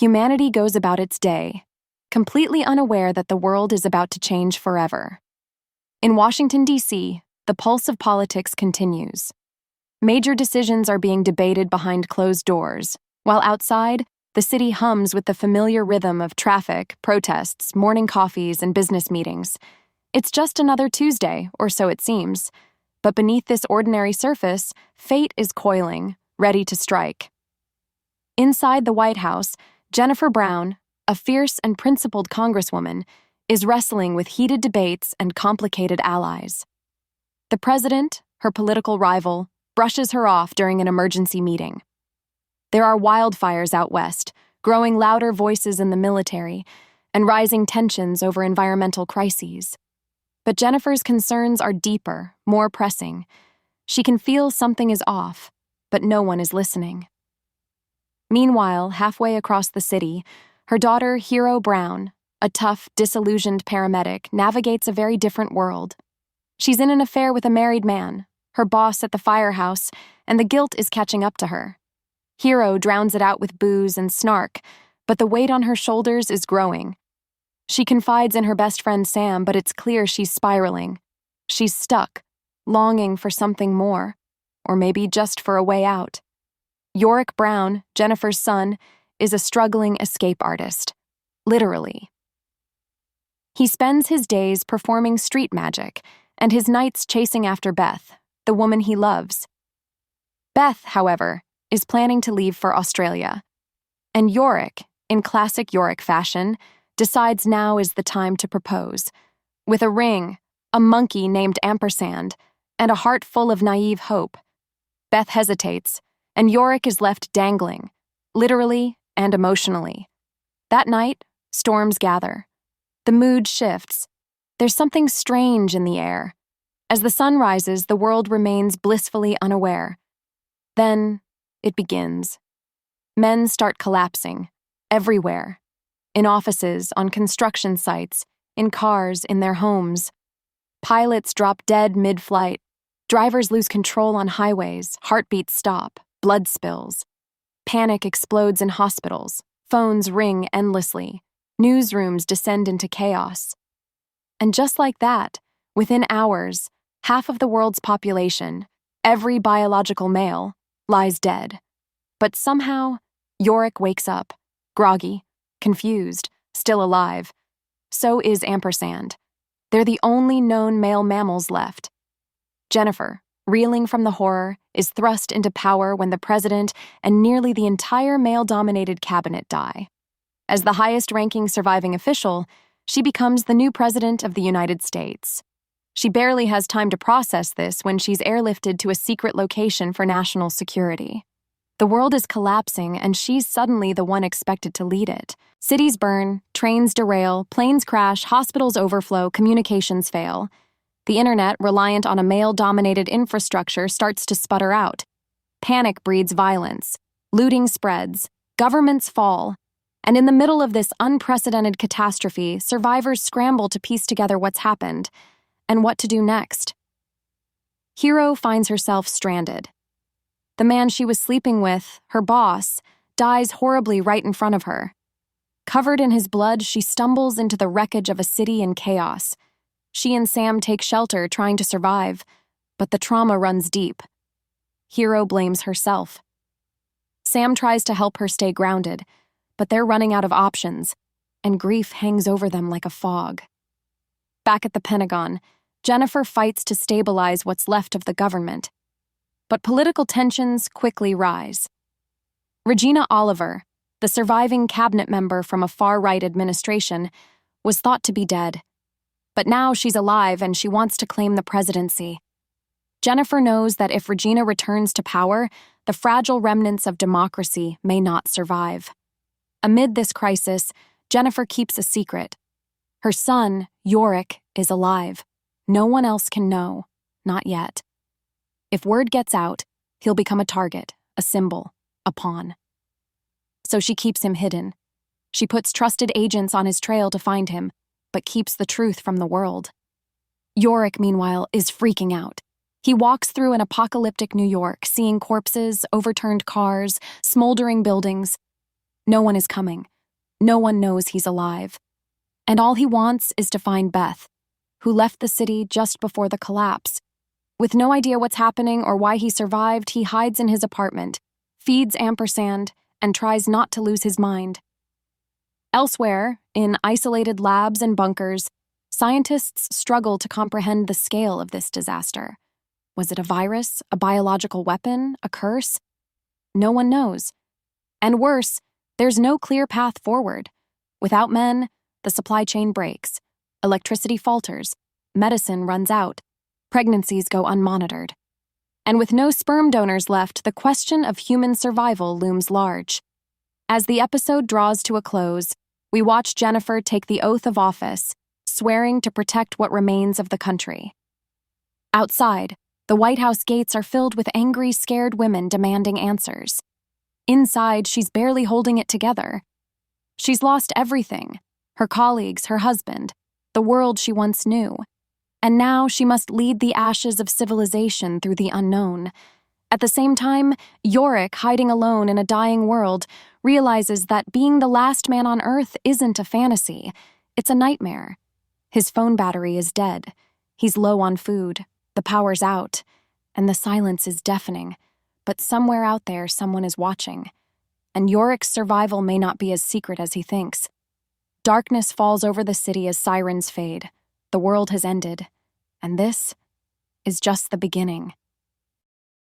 humanity goes about its day, completely unaware that the world is about to change forever. In Washington, D.C., the pulse of politics continues. Major decisions are being debated behind closed doors, while outside, the city hums with the familiar rhythm of traffic, protests, morning coffees, and business meetings. It's just another Tuesday, or so it seems. But beneath this ordinary surface, fate is coiling, ready to strike. Inside the White House, Jennifer Brown, a fierce and principled congresswoman, is wrestling with heated debates and complicated allies. The president, her political rival, brushes her off during an emergency meeting. There are wildfires out west, growing louder voices in the military, and rising tensions over environmental crises. But Jennifer's concerns are deeper, more pressing. She can feel something is off, but no one is listening. Meanwhile, halfway across the city, her daughter, Hero Brown, a tough, disillusioned paramedic, navigates a very different world. She's in an affair with a married man, her boss at the firehouse, and the guilt is catching up to her. Hero drowns it out with booze and snark, but the weight on her shoulders is growing. She confides in her best friend Sam, but it's clear she's spiraling. She's stuck, longing for something more, or maybe just for a way out. Yorick Brown, Jennifer's son, is a struggling escape artist. Literally. He spends his days performing street magic, and his nights chasing after Beth, the woman he loves. Beth, however, is planning to leave for Australia. And Yorick, in classic Yorick fashion, decides now is the time to propose. With a ring, a monkey named Ampersand, and a heart full of naive hope. Beth hesitates, and Yorick is left dangling, literally and emotionally. That night, storms gather. The mood shifts. There's something strange in the air. As the sun rises, the world remains blissfully unaware. Then, it begins. Men start collapsing, everywhere. In offices, on construction sites, in cars, in their homes. Pilots drop dead mid-flight. Drivers lose control on highways, heartbeats stop, blood spills. Panic explodes in hospitals, phones ring endlessly, newsrooms descend into chaos. And just like that, within hours, half of the world's population, every biological male, lies dead. But somehow, Yorick wakes up, groggy, confused, still alive. So is Ampersand. They're the only known male mammals left. Jennifer, reeling from the horror, is thrust into power when the president and nearly the entire male-dominated cabinet die. As the highest-ranking surviving official, she becomes the new president of the United States. She barely has time to process this when she's airlifted to a secret location for national security. The world is collapsing, and she's suddenly the one expected to lead it. Cities burn, trains derail, planes crash, hospitals overflow, communications fail. The internet, reliant on a male-dominated infrastructure, starts to sputter out. Panic breeds violence. Looting spreads. Governments fall. And in the middle of this unprecedented catastrophe, survivors scramble to piece together what's happened and what to do next. Hero finds herself stranded. The man she was sleeping with, her boss, dies horribly right in front of her. Covered in his blood, she stumbles into the wreckage of a city in chaos. She and Sam take shelter, trying to survive, but the trauma runs deep. Hero blames herself. Sam tries to help her stay grounded, but they're running out of options, and grief hangs over them like a fog. Back at the Pentagon, Jennifer fights to stabilize what's left of the government. But political tensions quickly rise. Regina Oliver, the surviving cabinet member from a far-right administration, was thought to be dead. But now she's alive and she wants to claim the presidency. Jennifer knows that if Regina returns to power, the fragile remnants of democracy may not survive. Amid this crisis, Jennifer keeps a secret. Her son, Yorick, is alive. No one else can know, not yet. If word gets out, he'll become a target, a symbol, a pawn. So she keeps him hidden. She puts trusted agents on his trail to find him, but keeps the truth from the world. Yorick, meanwhile, is freaking out. He walks through an apocalyptic New York, seeing corpses, overturned cars, smoldering buildings. No one is coming, No one knows he's alive. And all he wants is to find Beth, who left the city just before the collapse. With no idea what's happening or why he survived, he hides in his apartment, feeds ampersand, and tries not to lose his mind. Elsewhere, in isolated labs and bunkers, scientists struggle to comprehend the scale of this disaster. Was it a virus, a biological weapon, a curse? No one knows. And worse, there's no clear path forward. Without men, the supply chain breaks. Electricity falters. Medicine runs out. Pregnancies go unmonitored. And with no sperm donors left, the question of human survival looms large. As the episode draws to a close, we watch Jennifer take the oath of office, swearing to protect what remains of the country. Outside, the White House gates are filled with angry, scared women demanding answers. Inside, she's barely holding it together. She's lost everything: her colleagues, her husband, the world she once knew. And now she must lead the ashes of civilization through the unknown. At the same time, Yorick, hiding alone in a dying world, realizes that being the last man on Earth isn't a fantasy. It's a nightmare. His phone battery is dead. He's low on food. The power's out. And the silence is deafening. But somewhere out there, someone is watching. And Yorick's survival may not be as secret as he thinks. Darkness falls over the city as sirens fade. The world has ended. And this is just the beginning.